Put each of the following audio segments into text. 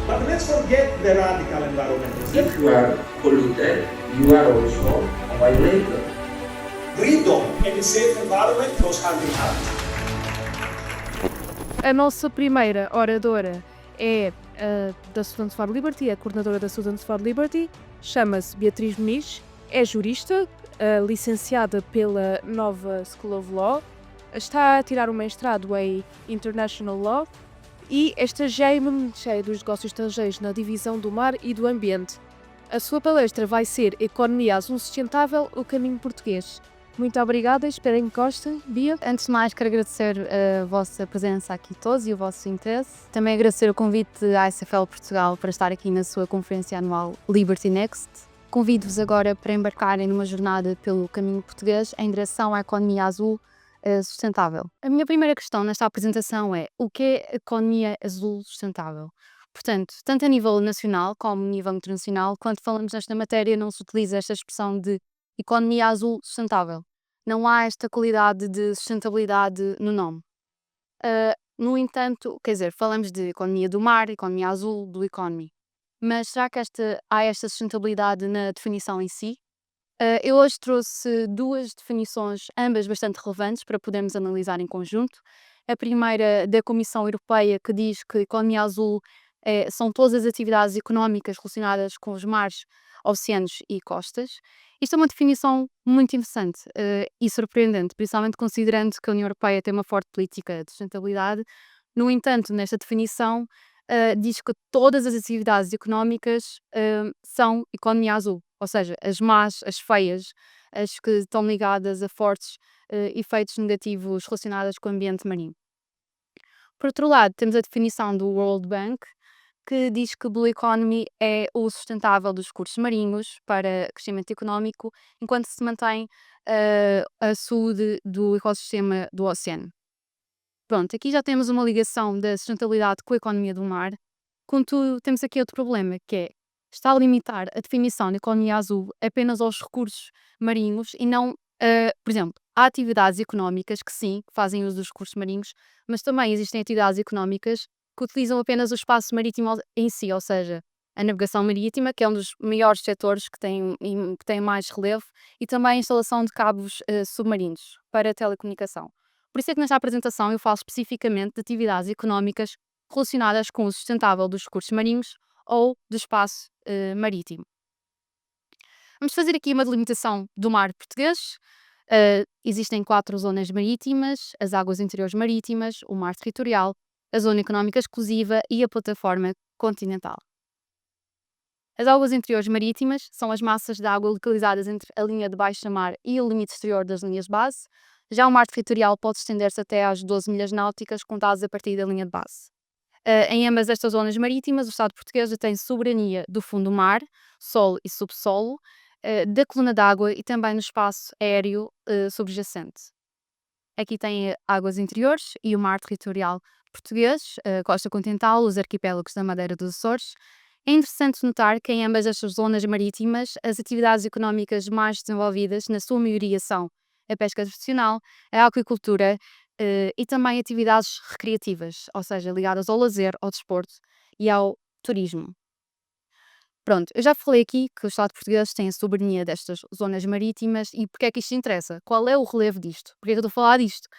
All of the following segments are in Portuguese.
But let's forget the radical environmentalists. If you are polluted, you are also a violator. Freedom and a safe environment goes hand in hand. A nossa primeira oradora é da Students for Liberty, é a coordenadora da Students for Liberty, chama-se Beatriz Muniz, é jurista, licenciada pela Nova School of Law, está a tirar um mestrado em International Law e é estagiária no Ministério dos Negócios Estrangeiros na Divisão do Mar e do Ambiente. A sua palestra vai ser Economia Azul Sustentável, o caminho português. Muito obrigada, esperem que gostem. Bia? Antes de mais, quero agradecer a vossa presença aqui todos e o vosso interesse. Também agradecer o convite à SFL Portugal para estar aqui na sua conferência anual Liberty Next. Convido-vos agora para embarcarem numa jornada pelo caminho português em direção à economia azul sustentável. A minha primeira questão nesta apresentação é: o que é economia azul sustentável? Portanto, tanto a nível nacional como a nível internacional, quando falamos nesta matéria, não se utiliza esta expressão de economia azul sustentável. Não há esta qualidade de sustentabilidade no nome. No entanto, quer dizer, falamos de economia do mar, economia azul, do economy. Mas será que há esta sustentabilidade na definição em si? Eu hoje trouxe duas definições, ambas bastante relevantes, para podermos analisar em conjunto. A primeira da Comissão Europeia, que diz que a economia azul são todas as atividades económicas relacionadas com os mares, oceanos e costas. Isto é uma definição muito interessante e surpreendente, principalmente considerando que a União Europeia tem uma forte política de sustentabilidade. No entanto, nesta definição, diz que todas as atividades económicas são economia azul, ou seja, as más, as feias, as que estão ligadas a fortes efeitos negativos relacionados com o ambiente marinho. Por outro lado, temos a definição do World Bank, que diz que Blue Economy é o sustentável dos recursos marinhos para crescimento económico, enquanto se mantém a saúde do ecossistema do oceano. Pronto, aqui já temos uma ligação da sustentabilidade com a economia do mar. Contudo, temos aqui outro problema, que é está a limitar a definição de economia azul apenas aos recursos marinhos e não, por exemplo, há atividades económicas que sim, fazem uso dos recursos marinhos, mas também existem atividades económicas que utilizam apenas o espaço marítimo em si, ou seja, a navegação marítima, que é um dos maiores setores que tem mais relevo, e também a instalação de cabos submarinos para telecomunicação. Por isso é que nesta apresentação eu falo especificamente de atividades económicas relacionadas com o sustentável dos recursos marinhos ou do espaço marítimo. Vamos fazer aqui uma delimitação do mar português. Existem 4 zonas marítimas: as águas interiores marítimas, o mar territorial, a zona económica exclusiva e a plataforma continental. As águas interiores marítimas são as massas de água localizadas entre a linha de baixa-mar e o limite exterior das linhas de base. Já o mar territorial pode estender-se até às 12 milhas náuticas, contadas a partir da linha de base. Em ambas estas zonas marítimas, o Estado português tem soberania do fundo do mar, solo e subsolo, da coluna d'água e também no espaço aéreo subjacente. Aqui tem águas interiores e o mar territorial português, a costa continental, os arquipélagos da Madeira dos Açores. É interessante notar que em ambas estas zonas marítimas, as atividades económicas mais desenvolvidas, na sua maioria, são a pesca profissional, a aquicultura e também atividades recreativas, ou seja, ligadas ao lazer, ao desporto e ao turismo. Pronto, eu já falei aqui que o Estado português tem a soberania destas zonas marítimas e porque é que isto interessa? Qual é o relevo disto? Porque é que eu estou a falar disto?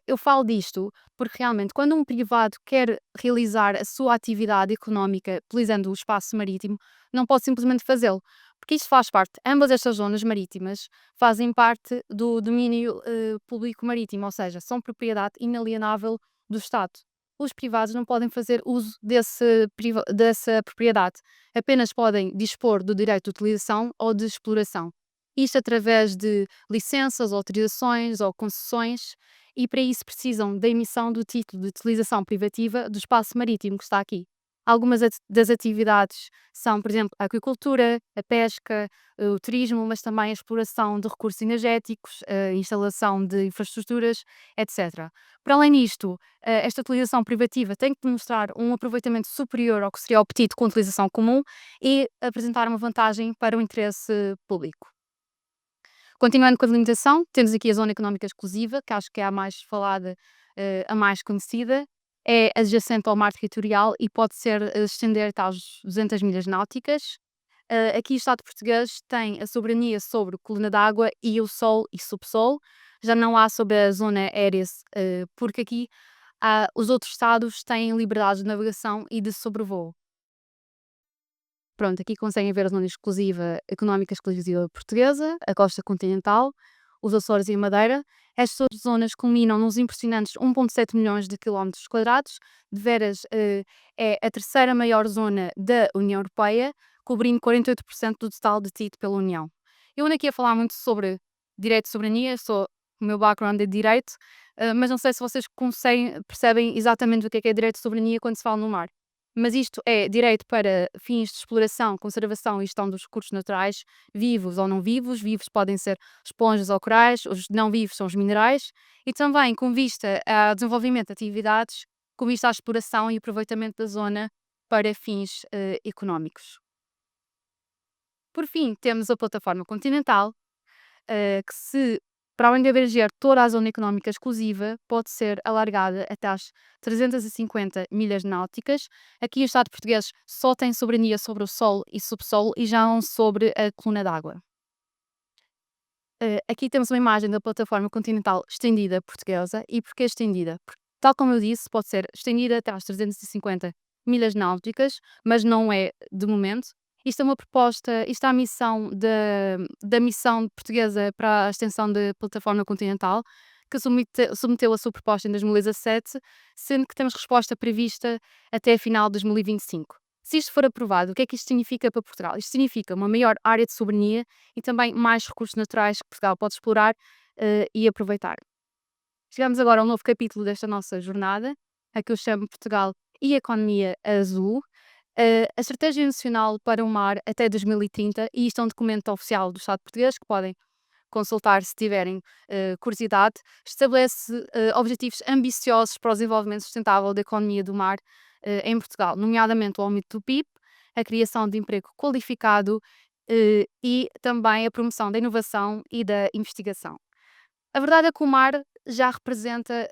Eu falo disto porque realmente quando um privado quer realizar a sua atividade económica utilizando o espaço marítimo, não pode simplesmente fazê-lo, porque isto faz parte, ambas estas zonas marítimas fazem parte do domínio público marítimo, ou seja, são propriedade inalienável do Estado. Os privados não podem fazer uso dessa propriedade, apenas podem dispor do direito de utilização ou de exploração. Isto através de licenças, autorizações ou concessões, e para isso precisam da emissão do título de utilização privativa do espaço marítimo que está aqui. Algumas das atividades são, por exemplo, a aquicultura, a pesca, o turismo, mas também a exploração de recursos energéticos, a instalação de infraestruturas, etc. Para além disto, esta utilização privativa tem que demonstrar um aproveitamento superior ao que seria obtido com a utilização comum e apresentar uma vantagem para o interesse público. Continuando com a delimitação, temos aqui a Zona Económica Exclusiva, que acho que é a mais falada, a mais conhecida. é adjacente ao mar territorial e pode estender até às 200 milhas náuticas. Aqui o Estado português tem a soberania sobre coluna d'água e o sol e subsolo. Já não há sobre a zona aérea, porque aqui os outros Estados têm liberdade de navegação e de sobrevoo. Pronto, aqui conseguem ver a zona económica exclusiva portuguesa, a costa continental, os Açores e a Madeira. Estas zonas culminam nos impressionantes 1,7 milhões de quilómetros quadrados. De veras, é a terceira maior zona da União Europeia, cobrindo 48% do total detido pela União. Eu ando aqui a falar muito sobre direito de soberania, o meu background é de direito, mas não sei se vocês percebem exatamente o que é direito de soberania quando se fala no mar. Mas isto é direito para fins de exploração, conservação e gestão dos recursos naturais, vivos ou não vivos. Vivos podem ser esponjas ou corais, os não vivos são os minerais, e também com vista ao desenvolvimento de atividades, com vista à exploração e aproveitamento da zona para fins económicos. Por fim, temos a plataforma continental, que para além de abranger toda a zona económica exclusiva, pode ser alargada até às 350 milhas náuticas. Aqui o Estado português só tem soberania sobre o solo e subsolo e já não sobre a coluna d'água. Aqui temos uma imagem da plataforma continental estendida portuguesa. E porquê estendida? Porque, tal como eu disse, pode ser estendida até às 350 milhas náuticas, mas não é de momento. Isto é uma proposta, isto é a missão da missão portuguesa para a extensão da plataforma continental, que submeteu a sua proposta em 2017, sendo que temos resposta prevista até a final de 2025. Se isto for aprovado, o que é que isto significa para Portugal? Isto significa uma maior área de soberania e também mais recursos naturais que Portugal pode explorar e aproveitar. Chegamos agora a um novo capítulo desta nossa jornada, a que eu chamo Portugal e Economia Azul. A Estratégia Nacional para o Mar até 2030, e isto é um documento oficial do Estado português que podem consultar se tiverem curiosidade, estabelece objetivos ambiciosos para o desenvolvimento sustentável da economia do mar em Portugal, nomeadamente o aumento do PIB, a criação de emprego qualificado e também a promoção da inovação e da investigação. A verdade é que o mar já representa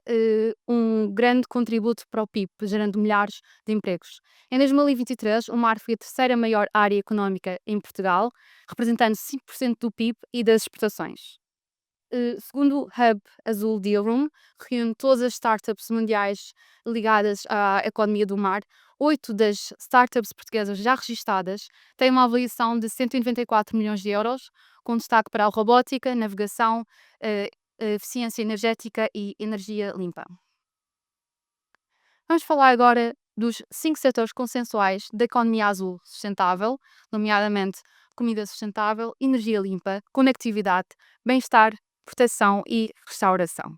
um grande contributo para o PIB, gerando milhares de empregos. Em 2023, o mar foi a terceira maior área económica em Portugal, representando 5% do PIB e das exportações. Segundo o Hub Azul Deal Room, que reúne todas as startups mundiais ligadas à economia do mar, 8 das startups portuguesas já registadas têm uma avaliação de 194 milhões de euros, com destaque para a robótica, navegação, eficiência energética e energia limpa. Vamos falar agora dos 5 setores consensuais da economia azul sustentável, nomeadamente comida sustentável, energia limpa, conectividade, bem-estar, proteção e restauração.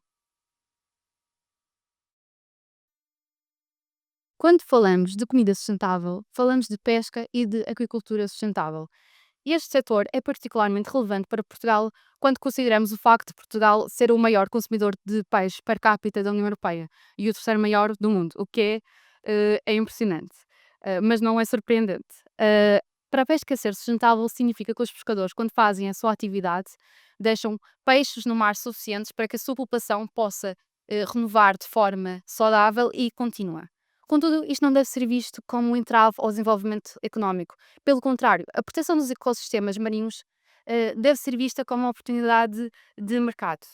Quando falamos de comida sustentável, falamos de pesca e de agricultura sustentável. E este setor é particularmente relevante para Portugal quando consideramos o facto de Portugal ser o maior consumidor de peixe per capita da União Europeia e o terceiro maior do mundo, o que é impressionante, mas não é surpreendente. Para a pesca ser sustentável significa que os pescadores, quando fazem a sua atividade, deixam peixes no mar suficientes para que a sua população possa renovar de forma saudável e contínua. Contudo, isto não deve ser visto como um entrave ao desenvolvimento económico. Pelo contrário, a proteção dos ecossistemas marinhos deve ser vista como uma oportunidade de mercado.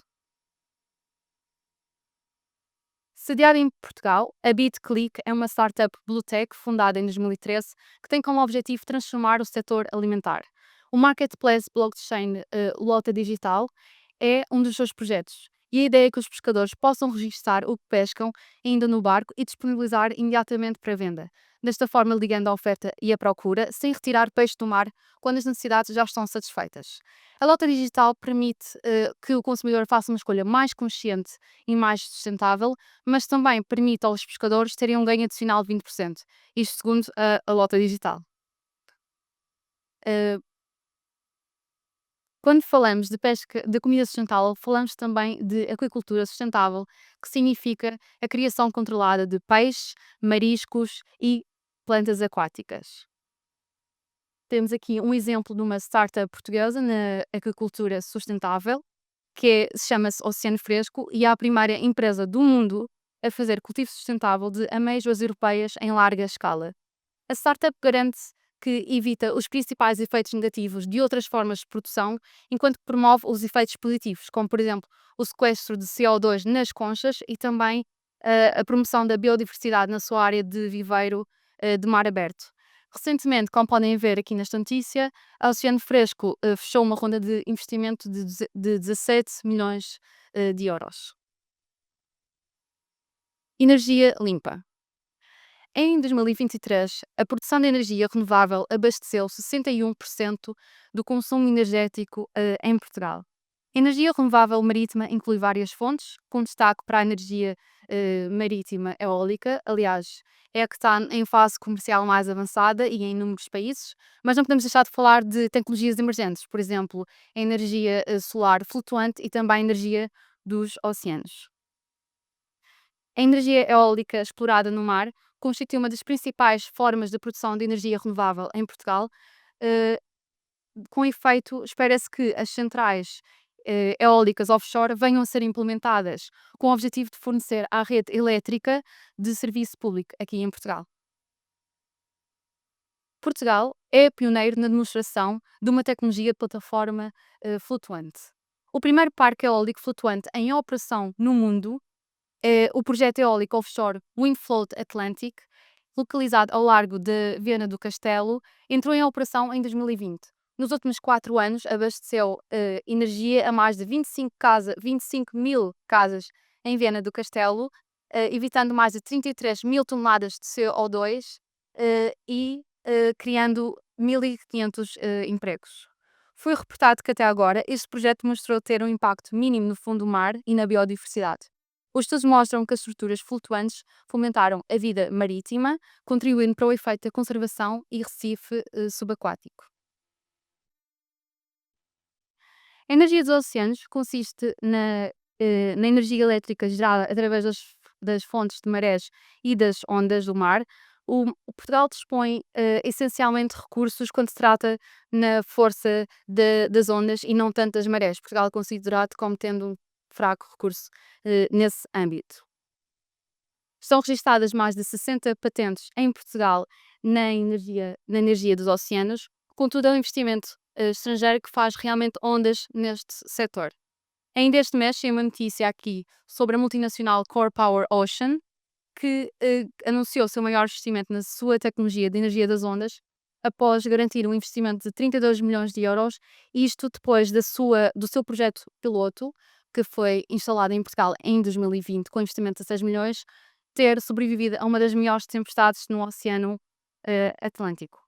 Sediada em Portugal, a BitClick é uma startup Bluetech fundada em 2013 que tem como objetivo transformar o setor alimentar. O marketplace blockchain Lota Digital é um dos seus projetos. E a ideia é que os pescadores possam registar o que pescam ainda no barco e disponibilizar imediatamente para venda. Desta forma, ligando a oferta e a procura, sem retirar peixe do mar quando as necessidades já estão satisfeitas. A Lota Digital permite que o consumidor faça uma escolha mais consciente e mais sustentável, mas também permite aos pescadores terem um ganho adicional de 20%. Isto segundo a Lota Digital. Quando falamos de pesca, de comida sustentável, falamos também de aquicultura sustentável, que significa a criação controlada de peixes, mariscos e plantas aquáticas. Temos aqui um exemplo de uma startup portuguesa na aquicultura sustentável, que chama-se Oceano Fresco e é a primeira empresa do mundo a fazer cultivo sustentável de amêijoas europeias em larga escala. A startup garante que evita os principais efeitos negativos de outras formas de produção, enquanto que promove os efeitos positivos, como, por exemplo, o sequestro de CO2 nas conchas e também a promoção da biodiversidade na sua área de viveiro de mar aberto. Recentemente, como podem ver aqui nesta notícia, a Oceano Fresco fechou uma ronda de investimento de 17 milhões de euros. Energia limpa. Em 2023, a produção de energia renovável abasteceu 61% do consumo energético em Portugal. A energia renovável marítima inclui várias fontes, com destaque para a energia marítima eólica. Aliás, é a que está em fase comercial mais avançada e em inúmeros países, mas não podemos deixar de falar de tecnologias emergentes, por exemplo, a energia solar flutuante e também a energia dos oceanos. A energia eólica explorada no mar constitui uma das principais formas de produção de energia renovável em Portugal. Eh, com efeito, espera-se que as centrais eólicas offshore venham a ser implementadas com o objetivo de fornecer à rede elétrica de serviço público aqui em Portugal. Portugal é pioneiro na demonstração de uma tecnologia de plataforma flutuante. O primeiro parque eólico flutuante em operação no mundo é o projeto eólico offshore Windfloat Atlantic, localizado ao largo de Viana do Castelo, entrou em operação em 2020. Nos últimos 4 anos, abasteceu energia a mais de 25 mil casas em Viana do Castelo, evitando mais de 33 mil toneladas de CO2 e criando 1.500 empregos. Foi reportado que até agora este projeto mostrou ter um impacto mínimo no fundo do mar e na biodiversidade. Os estudos mostram que as estruturas flutuantes fomentaram a vida marítima, contribuindo para o efeito da conservação e recife subaquático. A energia dos oceanos consiste na energia elétrica gerada através das fontes de marés e das ondas do mar. O Portugal dispõe essencialmente de recursos quando se trata na força das ondas e não tanto das marés. Portugal é considerado como tendo um fraco recurso nesse âmbito. Estão registadas mais de 60 patentes em Portugal na energia dos oceanos, contudo é um investimento estrangeiro que faz realmente ondas neste setor. Ainda este mês tem uma notícia aqui sobre a multinacional Core Power Ocean, que anunciou o seu maior investimento na sua tecnologia de energia das ondas, após garantir um investimento de 32 milhões de euros, isto depois do seu projeto piloto, que foi instalado em Portugal em 2020, com investimento de 6 milhões, ter sobrevivido a uma das maiores tempestades no Oceano Atlântico.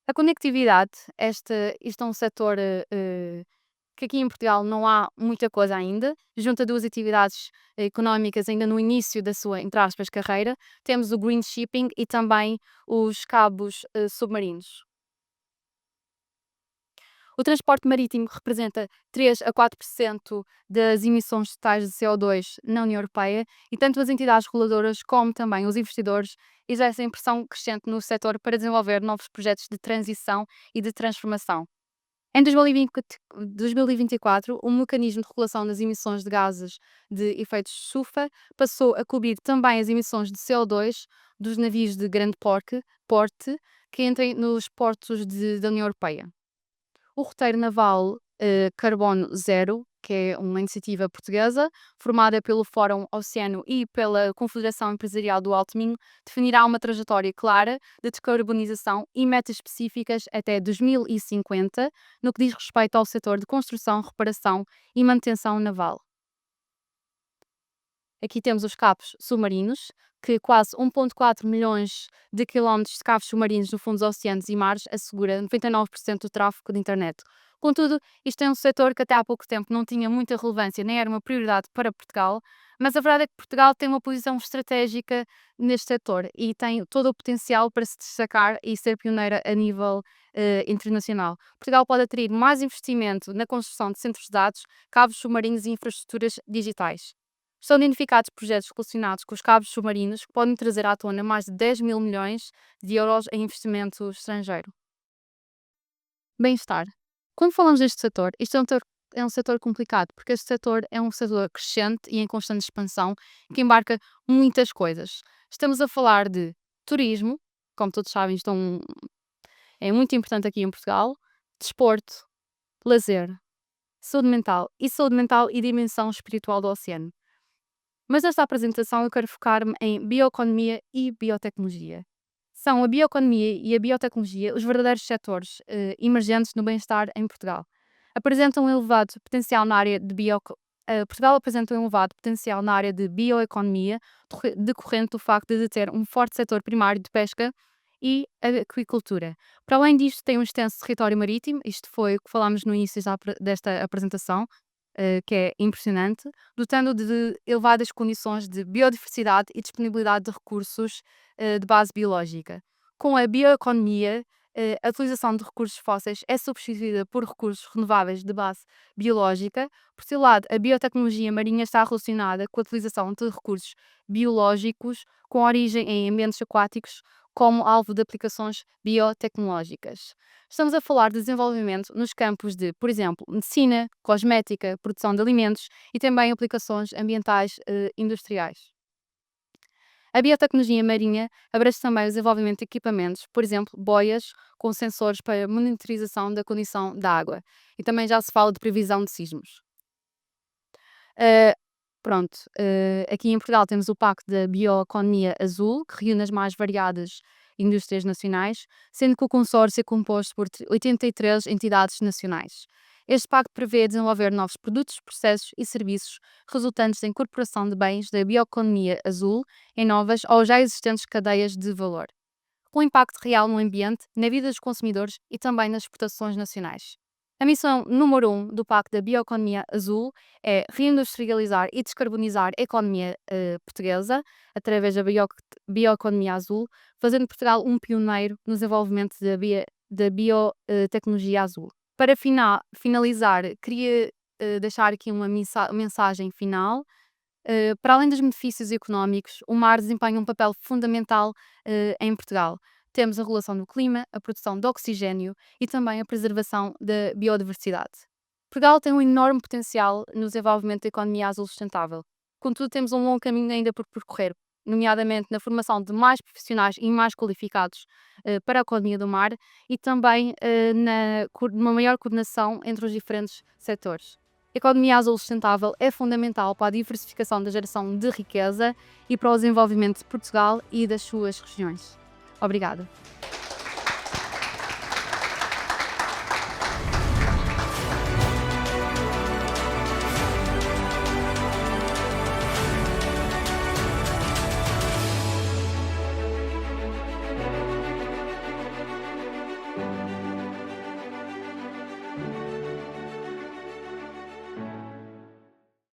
A conectividade, isto é um setor que aqui em Portugal não há muita coisa ainda, junta duas atividades económicas ainda no início da sua, entre aspas, carreira. Temos o green shipping e também os cabos submarinos. O transporte marítimo representa 3 a 4% das emissões totais de CO2 na União Europeia e tanto as entidades reguladoras como também os investidores exercem pressão crescente no setor para desenvolver novos projetos de transição e de transformação. Em 2024, o mecanismo de regulação das emissões de gases de efeito estufa passou a cobrir também as emissões de CO2 dos navios de grande porte que entrem nos portos da União Europeia. O roteiro naval Carbono Zero, que é uma iniciativa portuguesa, formada pelo Fórum Oceano e pela Confederação Empresarial do Alto Minho, definirá uma trajetória clara de descarbonização e metas específicas até 2050, no que diz respeito ao setor de construção, reparação e manutenção naval. Aqui temos os cabos submarinos, que quase 1,4 milhões de quilómetros de cabos submarinos no fundo dos oceanos e mares assegura 99% do tráfego de internet. Contudo, isto é um setor que até há pouco tempo não tinha muita relevância, nem era uma prioridade para Portugal, mas a verdade é que Portugal tem uma posição estratégica neste setor e tem todo o potencial para se destacar e ser pioneira a nível internacional. Portugal pode atrair mais investimento na construção de centros de dados, cabos submarinos e infraestruturas digitais. Estão identificados projetos relacionados com os cabos submarinos que podem trazer à tona mais de 10 mil milhões de euros em investimento estrangeiro. Bem-estar. Quando falamos deste setor, este é um é um setor complicado, porque este setor é um setor crescente e em constante expansão, que embarca muitas coisas. Estamos a falar de turismo, como todos sabem, é muito importante aqui em Portugal, desporto, lazer, saúde mental e dimensão espiritual do oceano. Mas nesta apresentação eu quero focar-me em bioeconomia e biotecnologia. São a bioeconomia e a biotecnologia os verdadeiros setores emergentes no bem-estar em Portugal. Apresentam um elevado potencial na área de Portugal apresenta um elevado potencial na área de bioeconomia, decorrente do facto de ter um forte setor primário de pesca e aquicultura. Para além disto, tem um extenso território marítimo, isto foi o que falámos no início desta apresentação, que é impressionante, dotando de elevadas condições de biodiversidade e disponibilidade de recursos de base biológica. Com a bioeconomia, a utilização de recursos fósseis é substituída por recursos renováveis de base biológica. Por seu lado, a biotecnologia marinha está relacionada com a utilização de recursos biológicos com origem em ambientes aquáticos como alvo de aplicações biotecnológicas. Estamos a falar de desenvolvimento nos campos de, por exemplo, medicina, cosmética, produção de alimentos e também aplicações ambientais industriais. A biotecnologia marinha abrange também o desenvolvimento de equipamentos, por exemplo, boias com sensores para monitorização da condição da água. E também já se fala de previsão de sismos. Aqui em Portugal temos o Pacto da Bioeconomia Azul, que reúne as mais variadas indústrias nacionais, sendo que o consórcio é composto por 83 entidades nacionais. Este pacto prevê desenvolver novos produtos, processos e serviços resultantes da incorporação de bens da bioeconomia azul em novas ou já existentes cadeias de valor, com impacto real no ambiente, na vida dos consumidores e também nas exportações nacionais. A missão número 1 do Pacto da Bioeconomia Azul é reindustrializar e descarbonizar a economia portuguesa através da bioeconomia azul, fazendo Portugal um pioneiro no desenvolvimento da biotecnologia azul. Para finalizar, queria deixar aqui uma mensagem final. Para além dos benefícios económicos, o mar desempenha um papel fundamental em Portugal. Temos a regulação do clima, a produção de oxigênio e também a preservação da biodiversidade. Portugal tem um enorme potencial no desenvolvimento da economia azul sustentável. Contudo, temos um longo caminho ainda por percorrer, nomeadamente na formação de mais profissionais e mais qualificados para a economia do mar e também numa maior coordenação entre os diferentes setores. A economia azul sustentável é fundamental para a diversificação da geração de riqueza e para o desenvolvimento de Portugal e das suas regiões. Obrigada.